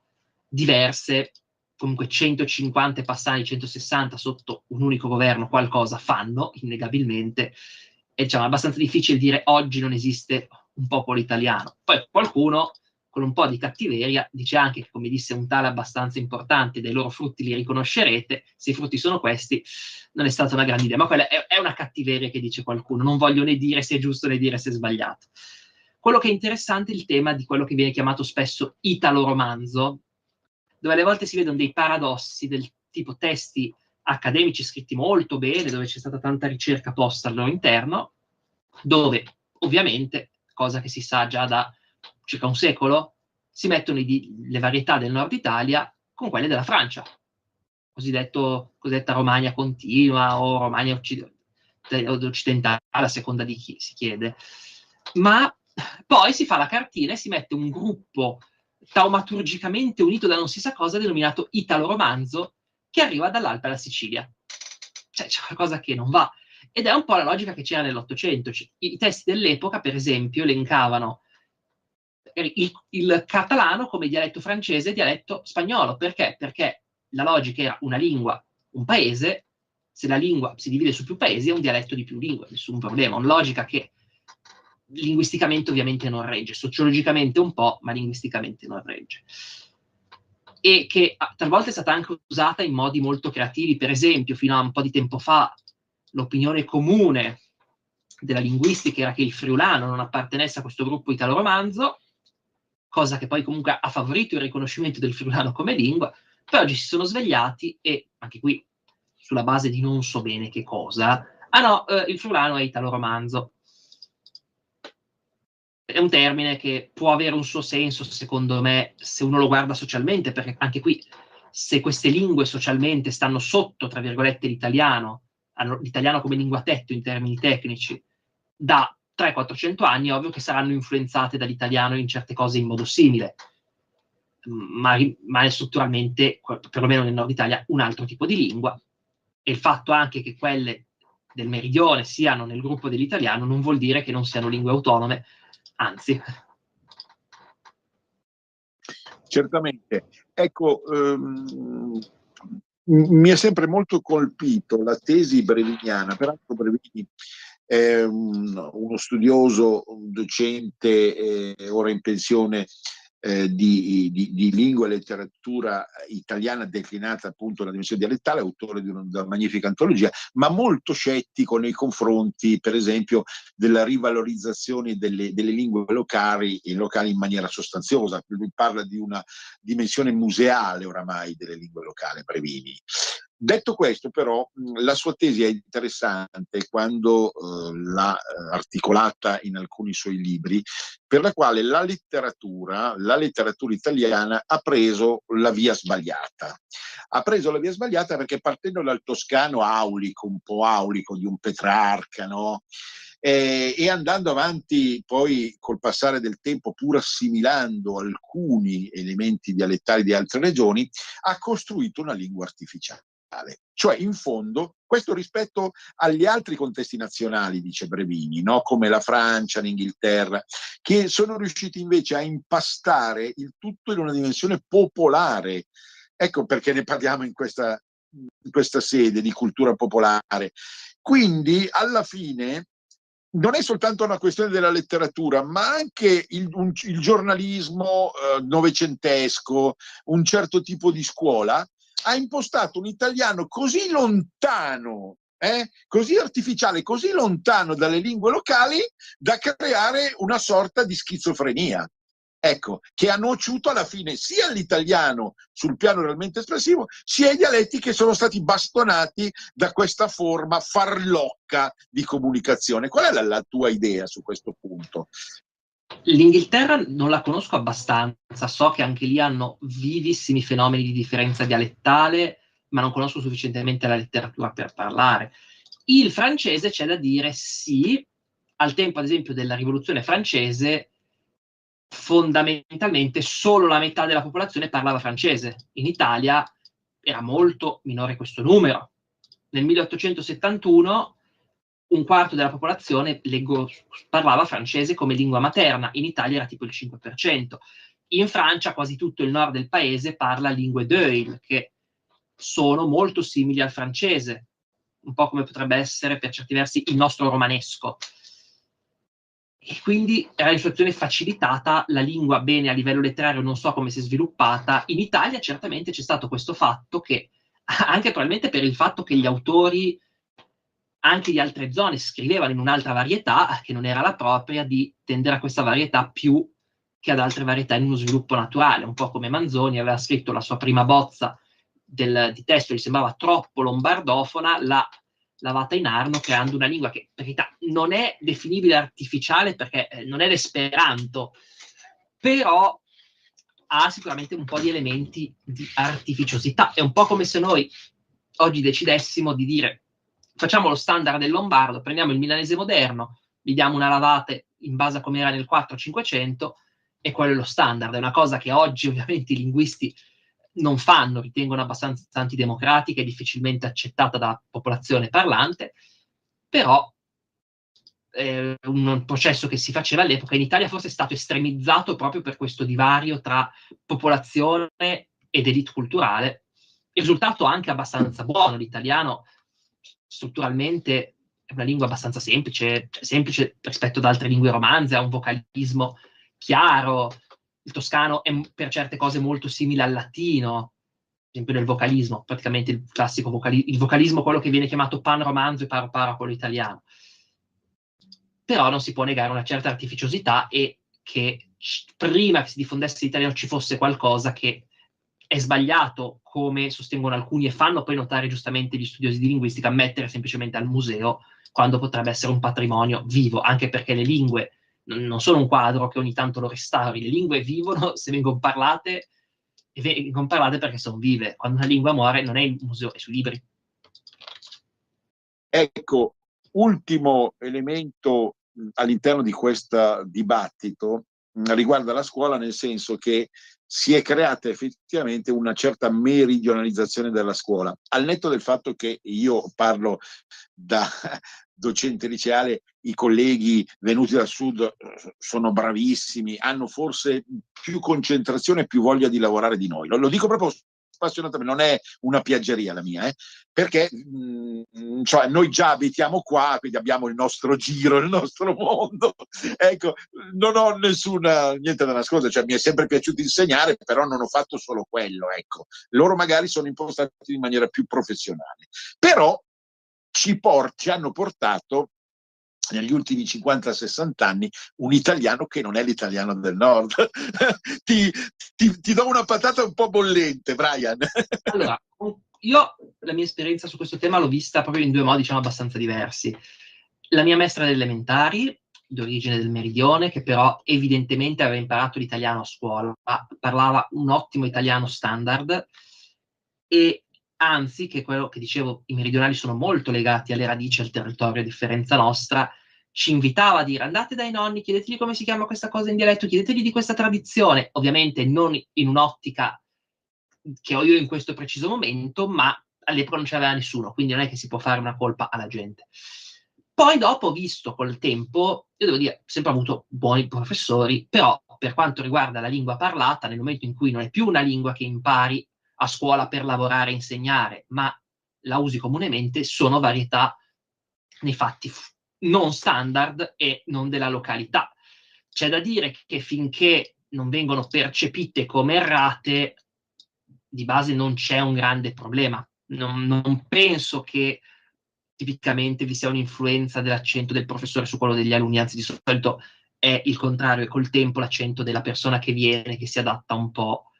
diverse, comunque 150 passati, 160 sotto un unico governo qualcosa fanno, innegabilmente, e diciamo è abbastanza difficile dire oggi non esiste un popolo italiano. Poi qualcuno, con un po' di cattiveria, dice anche che, come disse un tale abbastanza importante, dai loro frutti li riconoscerete, se i frutti sono questi, non è stata una grande idea, ma quella è una cattiveria che dice qualcuno, non voglio né dire se è giusto né dire se è sbagliato. Quello che è interessante è il tema di quello che viene chiamato spesso italo-romanzo, dove alle volte si vedono dei paradossi del tipo testi accademici scritti molto bene, dove c'è stata tanta ricerca posta al loro interno, dove ovviamente, cosa che si sa già da circa un secolo, si mettono le varietà del nord Italia con quelle della Francia, cosiddetta Romagna continua o Romagna occidentale, a seconda di chi si chiede. Ma poi si fa la cartina e si mette un gruppo taumaturgicamente unito da non si sa cosa, denominato italo-romanzo, che arriva dall'Alpe alla Sicilia. Cioè c'è qualcosa che non va. Ed è un po' la logica che c'era nell'Ottocento. I testi dell'epoca, per esempio, elencavano il catalano come dialetto francese e dialetto spagnolo. Perché? Perché la logica era una lingua, un paese, se la lingua si divide su più paesi è un dialetto di più lingue, nessun problema. Una logica che linguisticamente ovviamente non regge, sociologicamente un po', ma linguisticamente non regge. E che talvolta è stata anche usata in modi molto creativi. Per esempio, fino a un po' di tempo fa, l'opinione comune della linguistica era che il friulano non appartenesse a questo gruppo italo-romanzo, cosa che poi comunque ha favorito il riconoscimento del friulano come lingua. Poi oggi si sono svegliati e, anche qui, sulla base di non so bene che cosa, il friulano è italo-romanzo. È un termine che può avere un suo senso, secondo me, se uno lo guarda socialmente, perché anche qui, se queste lingue socialmente stanno sotto, tra virgolette, l'italiano, hanno l'italiano come lingua tetto in termini tecnici, da 300-400 anni, è ovvio che saranno influenzate dall'italiano in certe cose in modo simile, ma è strutturalmente, perlomeno nel nord Italia, un altro tipo di lingua. E il fatto anche che quelle del meridione siano nel gruppo dell'italiano non vuol dire che non siano lingue autonome, anzi. Certamente. Ecco, mi è sempre molto colpito la tesi breviniana. Peraltro Brevini è uno studioso, un docente, ora in pensione, di lingua e letteratura italiana declinata appunto nella dimensione dialettale, autore di una magnifica antologia, ma molto scettico nei confronti, per esempio, della rivalorizzazione delle lingue locali in maniera sostanziosa. Lui parla di una dimensione museale oramai delle lingue locali, Brevini. Detto questo, però, la sua tesi è interessante quando l'ha articolata in alcuni suoi libri, per la quale la letteratura italiana ha preso la via sbagliata. Ha preso la via sbagliata perché, partendo dal toscano un po' aulico di un Petrarca, no? E andando avanti poi col passare del tempo, pur assimilando alcuni elementi dialettali di altre regioni, ha costruito una lingua artificiale. Cioè, in fondo, questo rispetto agli altri contesti nazionali, dice Brevini, no? Come la Francia, l'Inghilterra, che sono riusciti invece a impastare il tutto in una dimensione popolare. Ecco perché ne parliamo in questa questa sede di cultura popolare. Quindi alla fine non è soltanto una questione della letteratura, ma anche il giornalismo novecentesco, un certo tipo di scuola, ha impostato un italiano così lontano, così artificiale, così lontano dalle lingue locali, da creare una sorta di schizofrenia. Ecco, che ha nociuto alla fine sia l'italiano sul piano realmente espressivo, sia i dialetti che sono stati bastonati da questa forma farlocca di comunicazione. Qual è la tua idea su questo punto? L'Inghilterra non la conosco abbastanza, so che anche lì hanno vivissimi fenomeni di differenza dialettale, ma non conosco sufficientemente la letteratura per parlare. Il francese, c'è da dire, sì, al tempo ad esempio della rivoluzione francese fondamentalmente solo la metà della popolazione parlava francese. In Italia era molto minore questo numero. Nel 1871 un quarto della popolazione parlava francese come lingua materna, in Italia era tipo il 5%. In Francia quasi tutto il nord del paese parla lingue d'oïl, che sono molto simili al francese, un po' come potrebbe essere per certi versi il nostro romanesco. E quindi era una situazione facilitata, la lingua bene a livello letterario non so come si è sviluppata. In Italia certamente c'è stato questo fatto che, anche probabilmente per il fatto che gli autori anche di altre zone scrivevano in un'altra varietà che non era la propria, di tendere a questa varietà più che ad altre varietà in uno sviluppo naturale, un po' come Manzoni aveva scritto la sua prima bozza di testo, gli sembrava troppo lombardofona, l'ha lavata in Arno creando una lingua che per carità non è definibile artificiale perché non è l'esperanto, però ha sicuramente un po' di elementi di artificiosità. È un po' come se noi oggi decidessimo di dire facciamo lo standard del lombardo, prendiamo il milanese moderno, gli diamo una lavata in base a come era nel 4-500 e quello è lo standard. È una cosa che oggi ovviamente i linguisti non fanno, ritengono abbastanza antidemocratica e difficilmente accettata dalla popolazione parlante, però è un processo che si faceva all'epoca. In Italia forse è stato estremizzato proprio per questo divario tra popolazione ed elite culturale. Il risultato anche abbastanza buono. L'italiano strutturalmente è una lingua abbastanza semplice rispetto ad altre lingue romanze, ha un vocalismo chiaro. Il toscano è per certe cose molto simile al latino, ad esempio nel vocalismo, praticamente il classico il vocalismo, quello che viene chiamato panromanzo e paro quello italiano. Però non si può negare una certa artificiosità e che prima che si diffondesse l'italiano ci fosse qualcosa che è sbagliato, come sostengono alcuni e fanno poi notare giustamente gli studiosi di linguistica, mettere semplicemente al museo quando potrebbe essere un patrimonio vivo, anche perché le lingue non sono un quadro che ogni tanto lo restauri, le lingue vivono se vengono parlate, e vengono parlate perché sono vive. Quando una lingua muore non è il museo, è sui libri. Ecco, ultimo elemento all'interno di questo dibattito riguarda la scuola, nel senso che si è creata effettivamente una certa meridionalizzazione della scuola, al netto del fatto che io parlo da docente liceale, i colleghi venuti dal sud sono bravissimi, hanno forse più concentrazione e più voglia di lavorare di noi. Lo dico proprio spassionatamente, non è una piaggeria la mia, perché cioè, noi già abitiamo qua, quindi abbiamo il nostro giro, il nostro mondo. Ecco, non ho niente da nascondere, cioè mi è sempre piaciuto insegnare, però non ho fatto solo quello, ecco. Loro magari sono impostati in maniera più professionale, però ci hanno portato negli ultimi 50-60 anni un italiano che non è l'italiano del nord. ti do una patata un po' bollente, Brian. Allora, io la mia esperienza su questo tema l'ho vista proprio in due modi, diciamo, abbastanza diversi. La mia maestra delle elementari, d'origine del meridione, che però evidentemente aveva imparato l'italiano a scuola, parlava un ottimo italiano standard, e anzi, che quello che dicevo, i meridionali sono molto legati alle radici, al territorio, a differenza nostra, ci invitava a dire andate dai nonni, chiedetegli come si chiama questa cosa in dialetto, chiedetegli di questa tradizione, ovviamente non in un'ottica che ho io in questo preciso momento, ma all'epoca non c'aveva nessuno, quindi non è che si può fare una colpa alla gente. Poi dopo ho visto col tempo, io devo dire, ho sempre avuto buoni professori, però per quanto riguarda la lingua parlata, nel momento in cui non è più una lingua che impari a scuola per lavorare e insegnare, ma la usi comunemente, sono varietà nei fatti non standard e non della località. C'è da dire che finché non vengono percepite come errate, di base non c'è un grande problema. Non penso che tipicamente vi sia un'influenza dell'accento del professore su quello degli alunni, anzi di solito è il contrario, è col tempo l'accento della persona che viene, che si adatta un po'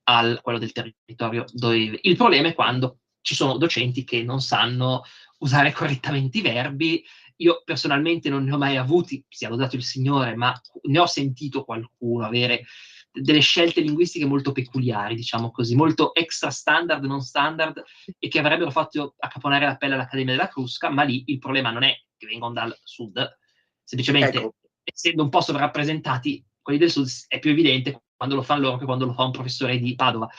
a quello del territorio dove vive. Il problema è quando ci sono docenti che non sanno usare correttamente i verbi. Io personalmente non ne ho mai avuti, sia lodato il Signore, ma ne ho sentito qualcuno avere delle scelte linguistiche molto peculiari, diciamo così, molto extra standard, non standard, e che avrebbero fatto accaponare la pelle all'Accademia della Crusca, ma lì il problema non è che vengono dal sud, semplicemente, Ecco, essendo un po' sovrappresentati, quelli del sud è più evidente quando lo fanno loro che quando lo fa un professore di Padova.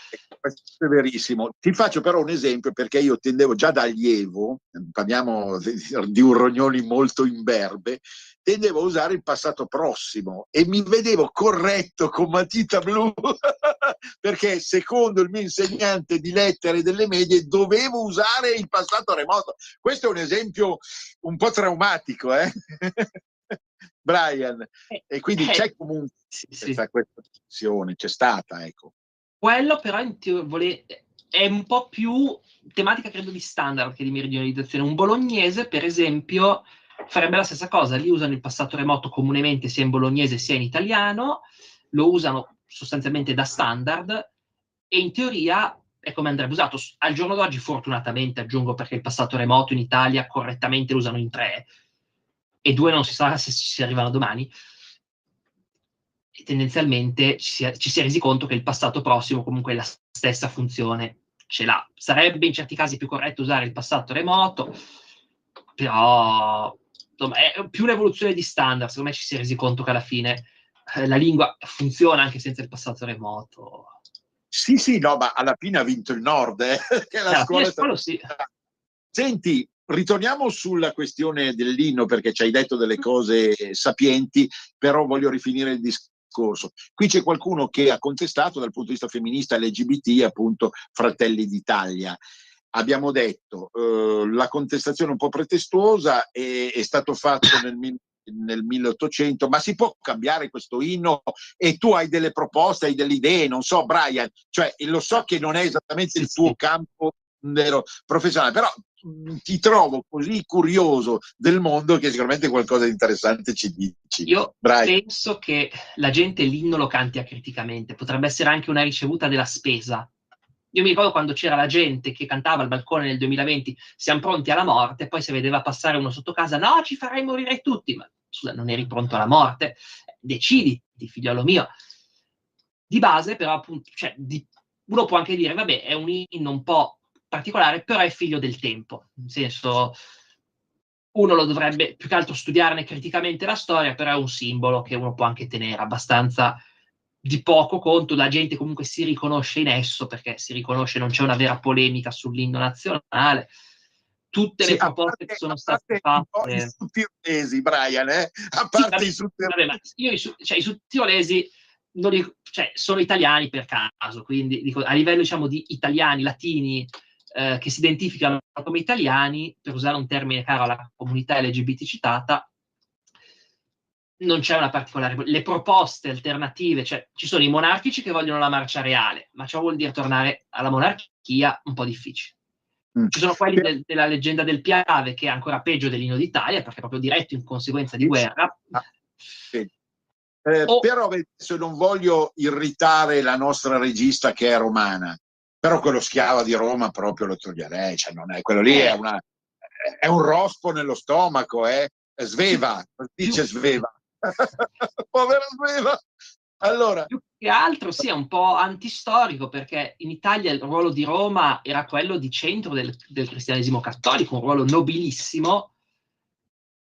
questo è verissimo. Ti faccio però un esempio, perché io tendevo già da allievo, parliamo di un Rognoni molto imberbe, tendevo a usare il passato prossimo e mi vedevo corretto con matita blu perché secondo il mio insegnante di lettere delle medie dovevo usare il passato remoto. Questo è un esempio un po' traumatico, Brian, e quindi c'è comunque questa discussione, c'è stata, ecco. Quello però è un po' più tematica, credo, di standard che di meridionalizzazione. Un bolognese, per esempio, farebbe la stessa cosa. Lì usano il passato remoto comunemente sia in bolognese sia in italiano, lo usano sostanzialmente da standard e in teoria è come andrebbe usato. Al giorno d'oggi, fortunatamente, aggiungo, perché il passato remoto in Italia correttamente lo usano in 3 e 2 non si sa se ci arrivano domani. E tendenzialmente ci si è resi conto che il passato prossimo comunque la stessa funzione ce l'ha. Sarebbe in certi casi più corretto usare il passato remoto, però insomma, è più un'evoluzione di standard. Secondo me ci si è resi conto che alla fine la lingua funziona anche senza il passato remoto. Sì, no, ma alla fine ha vinto il Nord, che la scuola sì. Senti, ritorniamo sulla questione dell'inno, perché ci hai detto delle cose sapienti, però voglio rifinire il discorso. Qui c'è qualcuno che ha contestato dal punto di vista femminista LGBT, appunto Fratelli d'Italia. Abbiamo detto la contestazione un po' pretestuosa è stato fatto nel 1800, ma si può cambiare questo inno? E tu hai delle proposte, hai delle idee, non so, Brian, cioè lo so che non è esattamente il tuo campo professionale, però ti trovo così curioso del mondo che sicuramente qualcosa di interessante ci dici. Io penso che la gente l'inno lo canti acriticamente, potrebbe essere anche una ricevuta della spesa. Io mi ricordo quando c'era la gente che cantava al balcone nel 2020 siamo pronti alla morte, poi se vedeva passare uno sotto casa, no, ci farai morire tutti, ma scusa, non eri pronto alla morte, deciditi, figliolo mio. Di base però appunto, cioè, uno può anche dire, vabbè, è un inno un po' particolare, però è figlio del tempo, nel senso uno lo dovrebbe più che altro studiarne criticamente la storia, però è un simbolo che uno può anche tenere abbastanza di poco conto, la gente comunque si riconosce in esso, perché si riconosce, non c'è una vera polemica sull'inno nazionale. Tutte le proposte che sono state fatte... I sudtirolesi, Brian, a parte i sudtirolesi. I sudtirolesi sono italiani per caso, quindi dico, a livello diciamo di italiani, latini, che si identificano come italiani, per usare un termine caro alla comunità LGBT citata, non c'è una particolare... Le proposte alternative, cioè ci sono i monarchici che vogliono la marcia reale, ma ciò vuol dire tornare alla monarchia un po' difficile. Ci sono quelli della leggenda del Piave, che è ancora peggio dell'inno d'Italia, perché è proprio diretto in conseguenza di guerra. Però adesso non voglio irritare la nostra regista che è romana, però quello Schiava di Roma proprio lo toglierei, cioè non è quello lì, è un rospo nello stomaco, Sveva, dice Sveva. Povera Sveva. Allora, più che altro sì, è un po' antistorico, perché in Italia il ruolo di Roma era quello di centro del cristianesimo cattolico, un ruolo nobilissimo,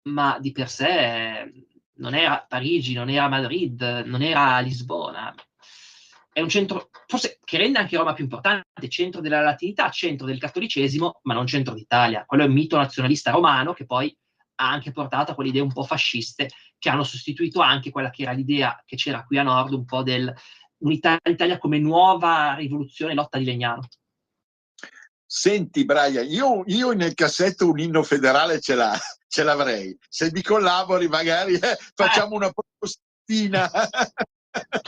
ma di per sé non era Parigi, non era Madrid, non era Lisbona. È un centro, forse, che rende anche Roma più importante, centro della latinità, centro del cattolicesimo, ma non centro d'Italia. Quello è un mito nazionalista romano che poi ha anche portato a quelle idee un po' fasciste che hanno sostituito anche quella che era l'idea che c'era qui a nord, un po' dell'unità d'Italia come nuova rivoluzione, lotta di Legnano. Senti Brian, io nel cassetto un inno federale ce l'avrei. Se mi collabori magari facciamo una postina.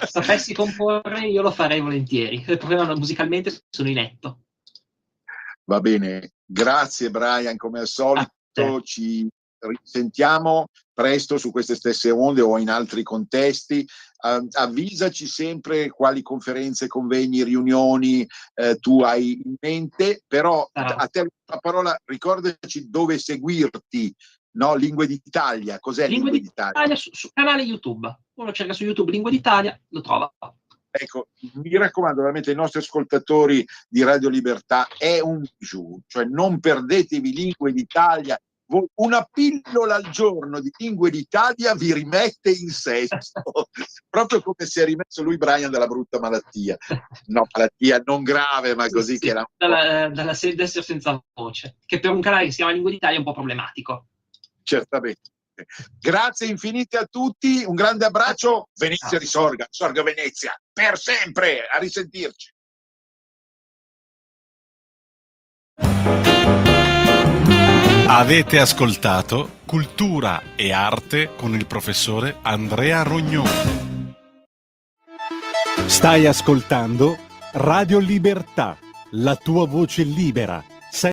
Sapessi comporre, io lo farei volentieri. Il problema musicalmente sono inetto. Va bene, grazie Brian, come al solito ci risentiamo presto su queste stesse onde o in altri contesti. Avvisaci sempre quali conferenze, convegni, riunioni tu hai in mente, però a te la parola, ricordaci dove seguirti, no? Lingue d'Italia, cos'è Lingue d'Italia? Su canale YouTube, uno cerca su YouTube Lingue d'Italia, lo trova. Ecco, mi raccomando veramente ai nostri ascoltatori di Radio Libertà, è un bijou, cioè non perdetevi Lingue d'Italia. Una pillola al giorno di Lingue d'Italia vi rimette in sesto, proprio come si è rimesso lui Brian dalla brutta malattia. No, malattia non grave, ma così sì, che era dall'essere senza voce, che per un canale che si chiama Lingue d'Italia è un po' problematico. Certamente. Grazie infinite a tutti, un grande abbraccio. Venezia risorga, sorga Venezia, per sempre, a risentirci. Avete ascoltato Cultura e Arte con il professore Andrea Rognoni. Stai ascoltando Radio Libertà, la tua voce libera,